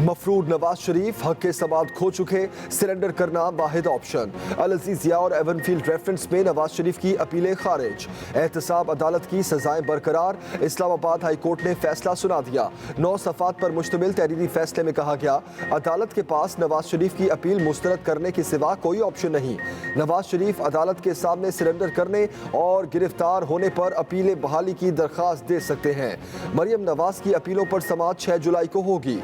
मफरूद नवाज शरीफ हक के सवाल खो चुके, सरेंडर करना वाहिद ऑप्शन। अल अजीज जिया और एवनफील्ड रेफरेंस में नवाज शरीफ की अपीलें खारिज। एहतसाब अदालत की सजाएं बरकरार। इस्लामाबाद हाई कोर्ट ने फैसला सुना दिया। 9 सफ़ात पर मुश्तमिल तहरीरी फैसले में कहा गया, अदालत के पास नवाज शरीफ की अपील मुस्तरद करने के सिवा कोई ऑप्शन नहीं। नवाज शरीफ अदालत के सामने सरेंडर करने और गिरफ्तार होने पर अपीलें बहाली की दरख्वास्त दे सकते हैं। मरियम नवाज की अपीलों पर समाअत 6 जुलाई को होगी।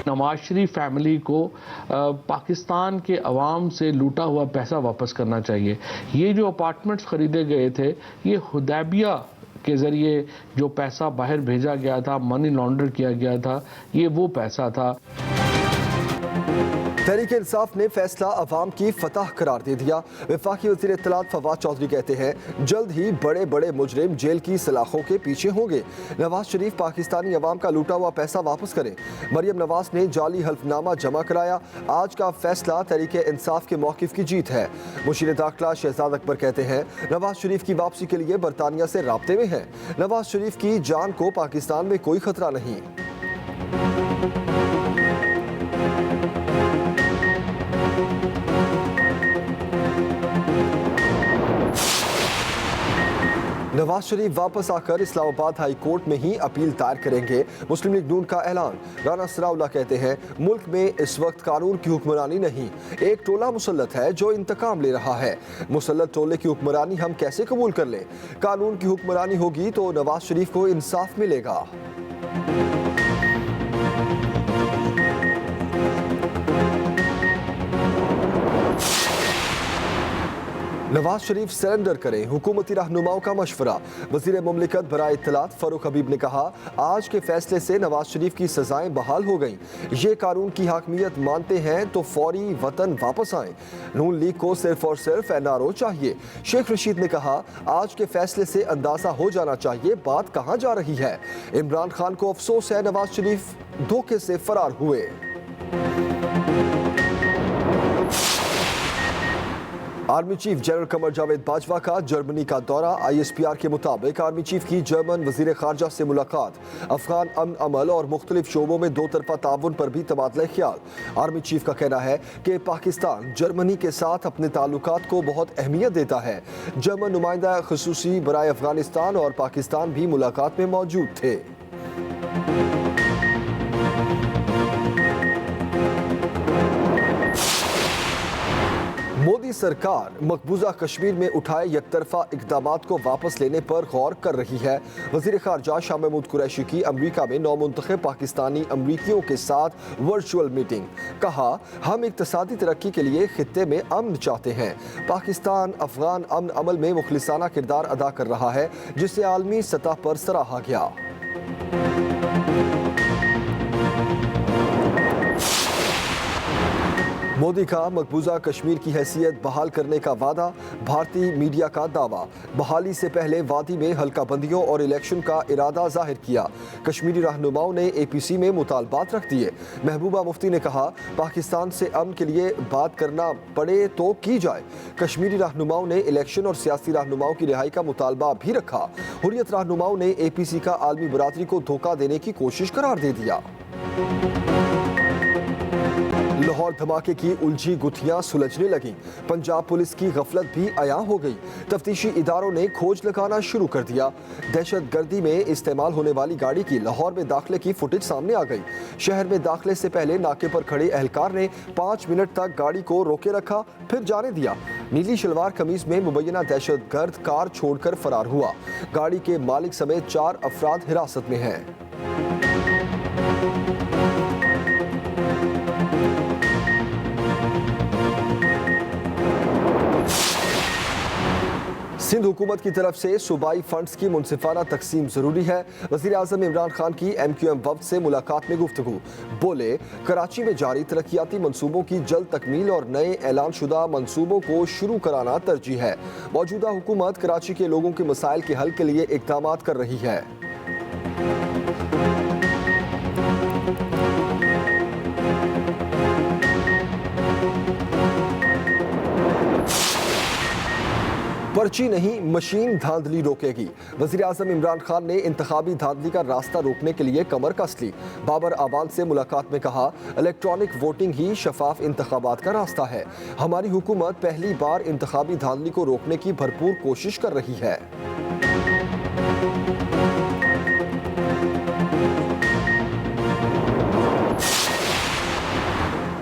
नवाज शरीफ फैमिली को पाकिस्तान के अवाम से लूटा हुआ पैसा वापस करना चाहिए। ये जो अपार्टमेंट्स खरीदे गए थे, ये हुदैबिया के ज़रिए जो पैसा बाहर भेजा गया था, मनी लॉन्डर किया गया था, ये वो पैसा था। तहरीक इंसाफ ने फैसला अवाम की फतह करार दे दिया। वफाकी वज़ीर इत्तलात फवाद चौधरी कहते हैं, जल्द ही बड़े बड़े मुजरिम जेल की सलाखों के पीछे होंगे। नवाज शरीफ पाकिस्तानी अवाम का लूटा हुआ पैसा वापस करें। मरियम नवाज ने जाली हल्फनामा जमा कराया। आज का फैसला तहरीक इंसाफ के मौक़िफ़ की जीत है। मुशीर दाखिला शहजाद अकबर कहते हैं, नवाज शरीफ की वापसी के लिए बरतानिया से राब्ते में है। नवाज शरीफ की जान को पाकिस्तान में कोई खतरा नहीं। नवाज शरीफ वापस आकर इस्लामाबाद हाई कोर्ट में ही अपील दायर करेंगे। मुस्लिम लीग नून का ऐलान। राना सनाउल्लाह कहते हैं, मुल्क में इस वक्त कानून की हुक्मरानी नहीं, एक टोला मुसल्लत है जो इंतकाम ले रहा है। मुसल्लत टोले की हुक्मरानी हम कैसे कबूल कर लें? कानून की हुक्मरानी होगी तो नवाज शरीफ को इंसाफ मिलेगा। नवाज शरीफ सरेंडर करें, हुकूमती रहनुमाओं का मशवरा। वज़ीर मुमलिकत बराए इत्तलात फ़ारूक हबीब ने कहा, आज के फैसले से नवाज शरीफ की सजाएं बहाल हो गईं। ये कानून की हाकमियत मानते हैं तो फौरी वतन वापस आएं। नून लीग को सिर्फ और सिर्फ NRO चाहिए। शेख रशीद ने कहा, आज के फैसले से अंदाज़ा हो जाना चाहिए बात कहाँ जा रही है। इमरान खान को अफसोस है, नवाज शरीफ धोखे से फरार हुए। Army chief general Qamar Javed Bajwa का जर्मनी का दौरा। ISPR के मुताबिक आर्मी चीफ की जर्मन वजीर खारजा से मुलाकात। अफगान अमन अमल और मुख्तलिफ शोबों में 2 तरफा ताउन पर भी तबादला ख्याल। आर्मी चीफ का कहना है कि पाकिस्तान जर्मनी के साथ अपने ताल्लुकात को बहुत अहमियत देता है। जर्मन नुमाइंदा खुसूसी बराए अफगानिस्तान और पाकिस्तान भी मुलाकात में मौजूद थे। मोदी सरकार मकबूजा कश्मीर में उठाए यकतरफा इक़दामात को वापस लेने पर गौर कर रही है। वज़ीर ख़ारजा शाह महमूद कुरैशी की अमरीका में नौमुंतखब पाकिस्तानी अमरीकियों के साथ वर्चुअल मीटिंग। कहा, हम इक़्तिसादी तरक्की के लिए खित्ते में अमन चाहते हैं। पाकिस्तान अफगान अमन अमल में मुखलिसाना किरदार अदा कर रहा है, जिसे आलमी सतह पर सराहा गया। मोदी का मकबूजा कश्मीर की हैसियत बहाल करने का वादा। भारतीय मीडिया का दावा, बहाली से पहले वादी में हल्का बंदियों और इलेक्शन का इरादा जाहिर किया। कश्मीरी रहनुमाओं ने APC में मुतालबात रख दिए। महबूबा मुफ्ती ने कहा, पाकिस्तान से अमन के लिए बात करना पड़े तो की जाए। कश्मीरी रहनुमाओं ने इलेक्शन और सियासी रहनुमाओं की रिहाई का मुतालबा भी रखा। हुर्रियत रहनुमाओं ने APC का आलमी बरादरी को धोखा देने की कोशिश करार दे दिया। लाहौर धमाके की उलझी गुत्थियां सुलझने लगीं। पंजाब पुलिस की गफलत भी अयां हो गई। तफ्तीशी इदारों ने खोज लगाना शुरू कर दिया। दहशत गर्दी में इस्तेमाल होने वाली गाड़ी की लाहौर में दाखिले की फुटेज सामने आ गई। शहर में दाखिले से पहले नाके पर खड़े एहलकार ने 5 मिनट तक गाड़ी को रोके रखा, फिर जाने दिया। नीली शलवार कमीज में मुबैना दहशत गर्द कार छोड़कर फरार हुआ। गाड़ी के मालिक समेत 4 अफराद हिरासत में हैं। सिंध हुकूमत की तरफ से सूबाई फंड्स की मुनसिफाना तकसीम जरूरी है। वज़ीर आज़म इमरान खान की MQM वफ्द से मुलाकात में गुफ्तगू। बोले, कराची में जारी तरक्याती मंसूबों की जल्द तकमील और नए ऐलान शुदा मंसूबों को शुरू कराना तरजीह है। मौजूदा हुकूमत कराची के लोगों के मसाइल के हल के लिए इक़दामात कर रही है। पर्ची नहीं मशीन धांधली रोकेगी। वजीर आजम इमरान खान ने इंतखाबी धांधली का रास्ता रोकने के लिए कमर कस ली। बाबर आवान से मुलाकात में कहा, इलेक्ट्रॉनिक वोटिंग ही शफाफ इंतखाबात का रास्ता है। हमारी हुकूमत पहली बार इंतखाबी धांधली को रोकने की भरपूर कोशिश कर रही है।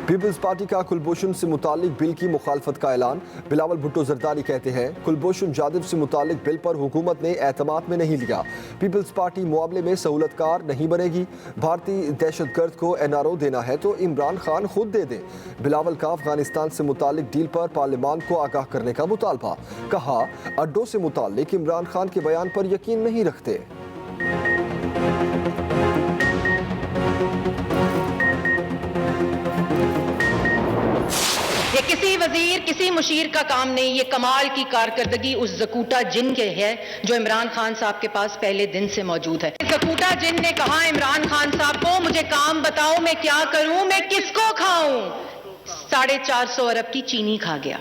पीपल्स पार्टी का कुलभूषण से मुतालिक बिल की मुखालफत का ऐलान। बिलावल भुट्टो जरदारी कहते हैं, कुलभूषण जाधव से मुतालिक बिल पर हुकूमत ने एतमाद में नहीं लिया। पीपल्स पार्टी मुआवले में सहूलतकार नहीं बनेगी। भारतीय दहशतगर्द को NRO देना है तो इमरान खान खुद दे दें। बिलावल का अफगानिस्तान से मुतालिक डील पर पार्लियामान को आगाह करने का मुतालबा। कहा, अड्डों से मुतालिक इमरान खान के बयान पर यकीन नहीं रखते। ये किसी वजीर किसी मुशीर का काम नहीं, ये कमाल की कारकर्दगी उस जकूटा जिन के है जो इमरान खान साहब के पास पहले दिन से मौजूद है। जकूटा जिन ने कहा इमरान खान साहब को, मुझे काम बताओ, मैं क्या करूं, मैं किसको खाऊं। 450 अरब की चीनी खा गया।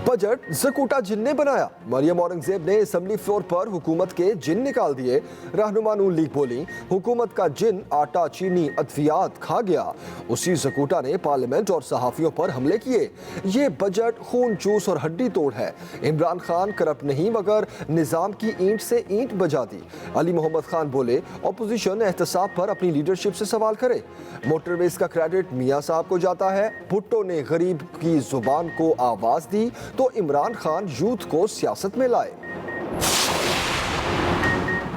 बजट जकूटा जिन ने बनाया। मरियम औरंगजेब ने असेंबली फ्लोर पर हुकूमत के जिन निकाल दिए। रहनुमा नून लीग बोली, हुकूमत का जिन आटा चीनी अद्वियात खा गया। उसी जकूटा ने पार्लियामेंट और सहाफियों पर हमले किए। ये बजट खून चूस और हड्डी तोड़ है। इमरान खान करप्ट नहीं मगर निजाम की ईंट से ईंट बजा दी। अली मोहम्मद खान बोले, ऑपोजिशन एहतसाब पर अपनी लीडरशिप से सवाल करे। मोटरवेज का क्रेडिट मियां साहब को जाता है। भुट्टो ने गरीब की जुबान को आवाज दी तो इमरान खान यूथ को सियासत में लाए।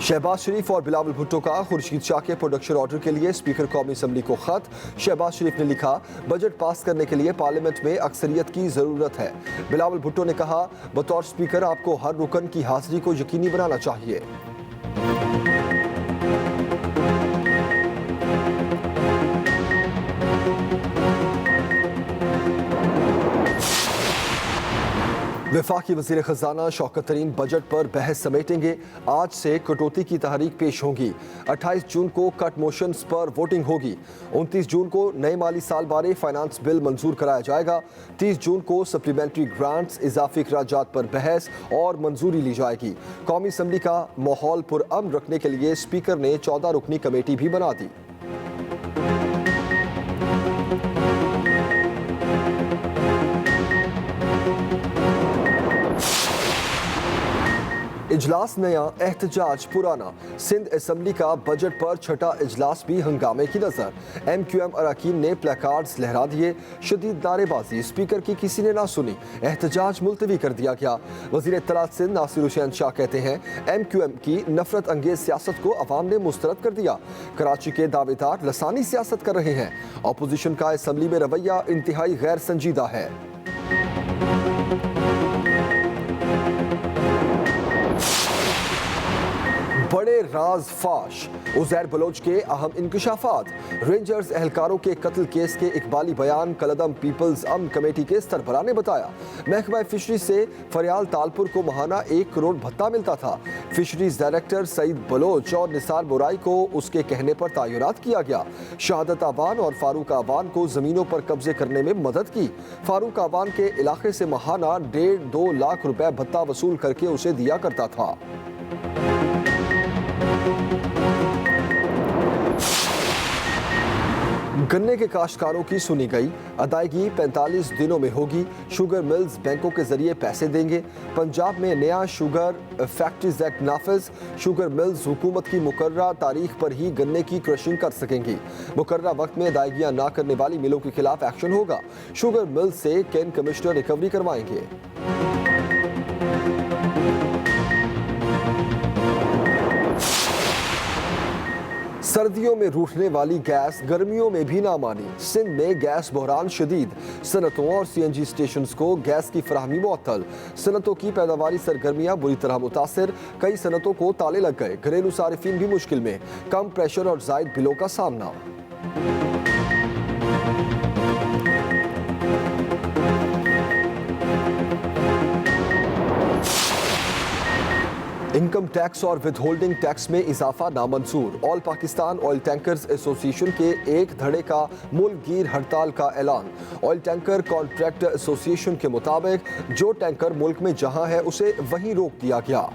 शहबाज शरीफ और बिलावल भुट्टो का खुर्शीद शाह के प्रोडक्शन ऑर्डर के लिए स्पीकर कौमी असम्बली को खत। शहबाज शरीफ ने लिखा, बजट पास करने के लिए पार्लियामेंट में अक्सरियत की जरूरत है। बिलावल भुट्टो ने कहा, बतौर स्पीकर आपको हर रुकन की हाजिरी को यकीनी बनाना चाहिए। वफाकी वज़ीर ख़ज़ाना शौकत तरीन बजट पर बहस समेटेंगे। आज से कटौती की तहरीक पेश होगी। 28 जून को कट मोशंस पर वोटिंग होगी। 29 जून को नए माली साल बारे फाइनेंस बिल मंजूर कराया जाएगा। 30 जून को सप्लीमेंट्री ग्रांट्स इजाफी अखराजात पर बहस और मंजूरी ली जाएगी। कौमी असम्बली का माहौल पुरअमन रखने के लिए स्पीकर ने 14 रुकनी कमेटी भी बना दी। इजलास नया, एहतजाज पुराना। सिंध असम्बली का बजट पर छठा इजलास भी हंगामे की नजर। MQM अरकान ने प्लेकार्ड्स लहरा दिए। शदीद नारेबाजी, स्पीकर की किसी ने ना सुनी। एहतजाज मुलतवी कर दिया गया। वजीर इत्तलात सिंध नासिर हुसैन शाह कहते हैं, MQM की नफरत अंगेज सियासत को अवाम ने मुस्तरद कर दिया। कराची के दावेदार लसानी सियासत कर रहे हैं। अपोजिशन का असम्बली में रवैया इंतहाई गैर संजीदा है। बड़े राज फाश, उजैर बलोच के अहम इंकशाफात। रेंजर्स एहलकारों के कत्ल केस के इकबाली बयान कलदम पीपल्स अमन कमेटी के सरबराह ने बताया। महकमा फिशरी से फरियाल तालपुर को माहाना 1 करोड़ भत्ता मिलता था। फिशरीज डायरेक्टर सईद बलोच और निसार बोराई को उसके कहने पर तैनात किया गया। शहादत आवान और फारूक आवान को जमीनों पर कब्जे करने में मदद की। फारूक आवान के इलाके से माहाना 1.5-2 लाख रुपए भत्ता वसूल करके उसे दिया करता था। गन्ने के काश्तकारों की सुनी गई। अदायगी 45 दिनों में होगी। शुगर मिल्स बैंकों के जरिए पैसे देंगे। पंजाब में नया शुगर फैक्ट्रीज एक्ट नाफिज। शुगर मिल्स हुकूमत की मुकर्ररा तारीख पर ही गन्ने की क्रशिंग कर सकेंगी। मुकर्ररा वक्त में अदायगियां ना करने वाली मिलों के खिलाफ एक्शन होगा। शुगर मिल्स से कैन कमिश्नर रिकवरी करवाएंगे। सर्दियों में रूठने वाली गैस गर्मियों में भी ना मानी। सिंध में गैस बहरान शदीद। सनतों और CNG स्टेशन को गैस की फराहमी मुअत्तल। सनतों की पैदावारी सरगर्मियां बुरी तरह मुतासिर। कई सनतों को ताले लग गए। घरेलू सारिफिन भी मुश्किल में। कम प्रेशर और जायद बिलों का सामना। इनकम टैक्स और विदहोल्डिंग टैक्स में इजाफा नामंजूर। All Pakistan oil tankers association के एक धड़े का मुल्कगीर हड़ताल का ऐलान। ऑयल टैंकर कॉन्ट्रैक्ट एसोसिएशन के मुताबिक जो टैंकर मुल्क में जहां है उसे वहीं रोक दिया गया।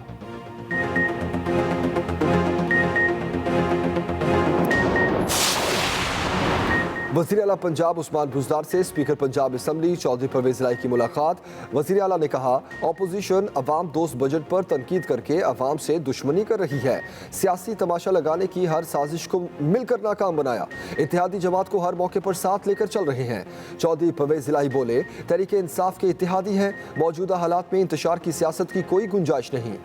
वज़ीर आला पंजाब उस्मान बुज़दार से स्पीकर पंजाब असम्बली चौधरी परवेज़ इलाही की मुलाकात। वज़ीर आला ने कहा, अपोजिशन अवाम दोस्त बजट पर तनकीद करके अवाम से दुश्मनी कर रही है। सियासी तमाशा लगाने की हर साजिश को मिलकर नाकाम बनाया। इत्तेहादी जमात को हर मौके पर साथ लेकर चल रहे हैं। चौधरी परवेज़ इलाही बोले, तहरीक इंसाफ के इत्तेहादी हैं। मौजूदा हालात में इंतशार की सियासत की कोई गुंजाइश नहीं।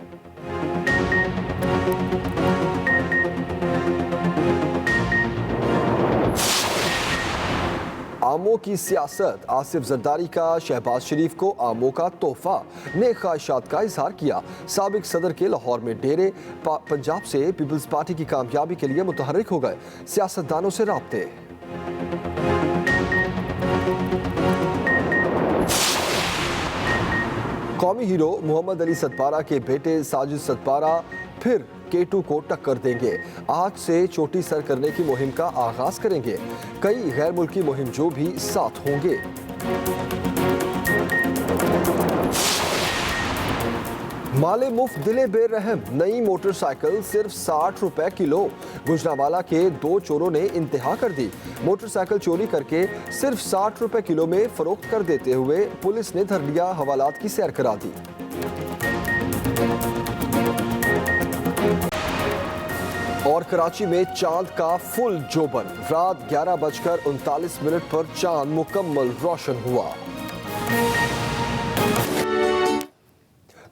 आमों की सियासत। आसिफ जरदारी का शहबाज शरीफ को आमों का तोहफा। नेक ख्वाहिशात का इजहार किया। साबिक सदर के लाहौर में डेरे। पंजाब से पीपल्स पार्टी की कामयाबी के लिए मुतहर्रिक हो गए। सियासतदानों से राब्ते। कौमी हीरो मोहम्मद अली सतपारा के बेटे साजिद सतपारा फिर K2 को टक्कर देंगे। आज से चोटी सर करने की मुहिम का आगाज करेंगे। कई गैर मुल्की मुहिम जो भी साथ होंगे। माले मुफ्त दिले बेरहम। नई मोटरसाइकिल सिर्फ 60 रुपए किलो। गुजरांवाला के 2 चोरों ने इंतहा कर दी। मोटरसाइकिल चोरी करके सिर्फ 60 रुपए किलो में फरोख्त कर देते हुए पुलिस ने धर लिया। हवालात की सैर करा दी। और कराची में चांद का फुल जोबन। रात 11:39 पर चांद मुकम्मल रोशन हुआ।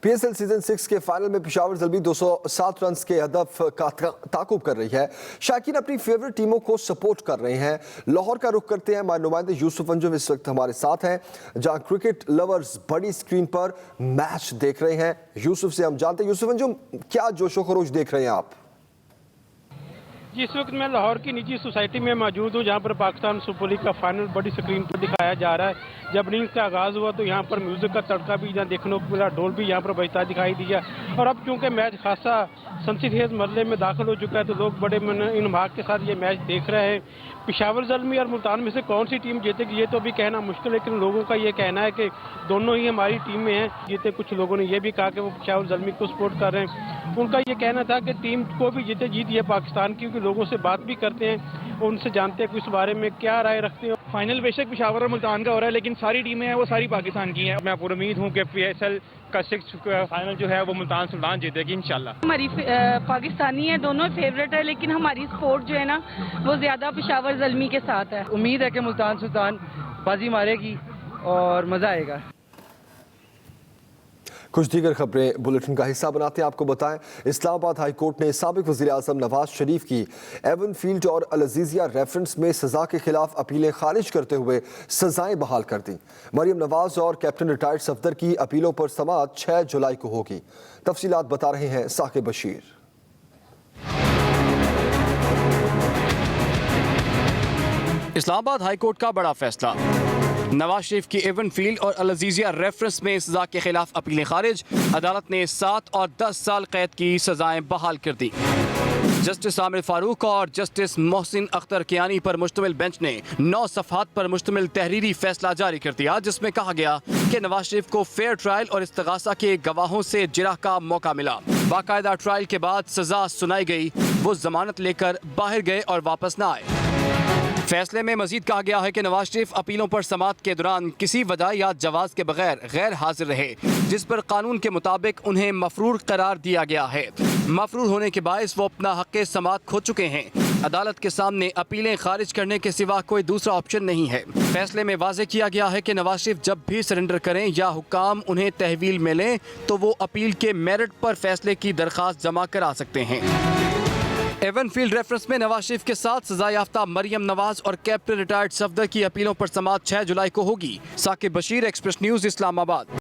PSL सीजन 6 के फाइनल में पेशावर ज़ल्मी 207 रन के हदफ का ताकुब कर रही है। शायकीन अपनी फेवरेट टीमों को सपोर्ट कर रहे हैं। लाहौर का रुख करते हैं। हमारे नुमाइंदे यूसुफ अंजुम इस वक्त हमारे साथ हैं, जहां क्रिकेट लवर्स बड़ी स्क्रीन पर मैच देख रहे हैं। यूसुफ से हम जानते हैं, यूसुफ अंजुम, क्या जोशो खरोश देख रहे हैं आप? जिस वक्त मैं लाहौर की निजी सोसाइटी में मौजूद हूँ, जहाँ पर पाकिस्तान सुपर लीग का फाइनल बड़ी स्क्रीन पर दिखाया जा रहा है। जब इनिंग्स का आगाज़ हुआ तो यहाँ पर म्यूज़िक का तड़का भी यहाँ देखने को मिला, ढोल भी यहाँ पर बजता दिखाई दिया। और अब चूँकि मैच खासा संसीखेज मरले में दाखिल हो चुका है तो लोग बड़े इनभाग के साथ ये मैच देख रहे हैं। पेशावर ज़ल्मी और मुल्तान में से कौन सी टीम जीतेगी ये तो अभी कहना मुश्किल है, लेकिन लोगों का ये कहना है कि दोनों ही हमारी टीम में हैं। जीते कुछ लोगों ने यह भी कहा कि वो पेशावर ज़ल्मी को सपोर्ट कर रहे हैं। उनका ये कहना था कि टीम को भी जीते जीत ये पाकिस्तान की, क्योंकि लोगों से बात भी करते हैं, उनसे जानते हैं कि इस बारे में क्या राय रखते हैं। फाइनल बेशक पेशावर और मुल्तान का हो रहा है, लेकिन सारी टीमें हैं वो सारी पाकिस्तान की हैं। मैं पूरी उम्मीद हूँ कि PSL का 6 फाइनल जो है वो मुल्तान सुल्तान जीतेगी इंशाल्लाह। हमारी पाकिस्तानी है, दोनों फेवरेट है, लेकिन हमारी सपोर्ट जो है ना वो ज्यादा पेशावर ज़ल्मी के साथ है। उम्मीद है कि मुल्तान सुल्तान बाजी मारेगी और मजा आएगा। कुछ दीगर खबरें बुलेटिन का हिस्सा बनाते हैं। आपको बताएं, इस्लामाबाद हाई कोर्ट ने साबिक वज़ीर आज़म नवाज शरीफ की एवन फील्ड और अल अज़ीज़िया रेफरेंस में सजा के खिलाफ अपीलें खारिज करते हुए सजाएं बहाल कर दी। मरियम नवाज और कैप्टन रिटायर्ड सफदर की अपीलों पर समाअत 6 जुलाई को होगी। तफसीलात बता रहे हैं साकिब बशीर। इस्लामाबाद हाई कोर्ट का बड़ा फैसला। नवाज शरीफ की एवन फील्ड और अल अज़ीज़िया रेफरेंस में सजा के खिलाफ अपीलें खारिज। अदालत ने 7 और 10 साल कैद की सजाएं बहाल कर दी। जस्टिस आमिर फारूक और जस्टिस मोहसिन अख्तर कियानी पर मुश्तमिल बेंच ने 9 सफ़हात पर मुश्तमिल तहरीरी फैसला जारी कर दिया, जिसमें कहा गया कि नवाज शरीफ को फेयर ट्रायल और इस्तगासा के गवाहों से जिरह का मौका मिला। बाकायदा ट्रायल के बाद सजा सुनाई गई। वो जमानत लेकर बाहर गए और वापस न आए। फैसले में मजीद कहा गया है कि नवाज शरीफ अपीलों पर समाअत के दौरान किसी वजह या जवाज के बगैर गैर हाजिर रहे, जिस पर कानून के मुताबिक उन्हें मफरूर करार दिया गया है। मफरूर होने के बायस वो अपना हक़ समाअत खो चुके हैं। अदालत के सामने अपीलें खारिज करने के सिवा कोई दूसरा ऑप्शन नहीं है। फैसले में वाज़ेह किया गया है कि नवाज शरीफ जब भी सरेंडर करें या हुक्काम उन्हें तहवील में लें तो वो अपील के मेरिट पर फैसले की दरख्वास्त जमा करा सकते हैं। एवन फील्ड रेफरेंस में नवाज शरीफ के साथ सजा याफ्ता मरियम नवाज और कैप्टन रिटायर्ड सफदर की अपीलों पर समाअत 6 जुलाई को होगी। Saqib Bashir, Express News, Islamabad.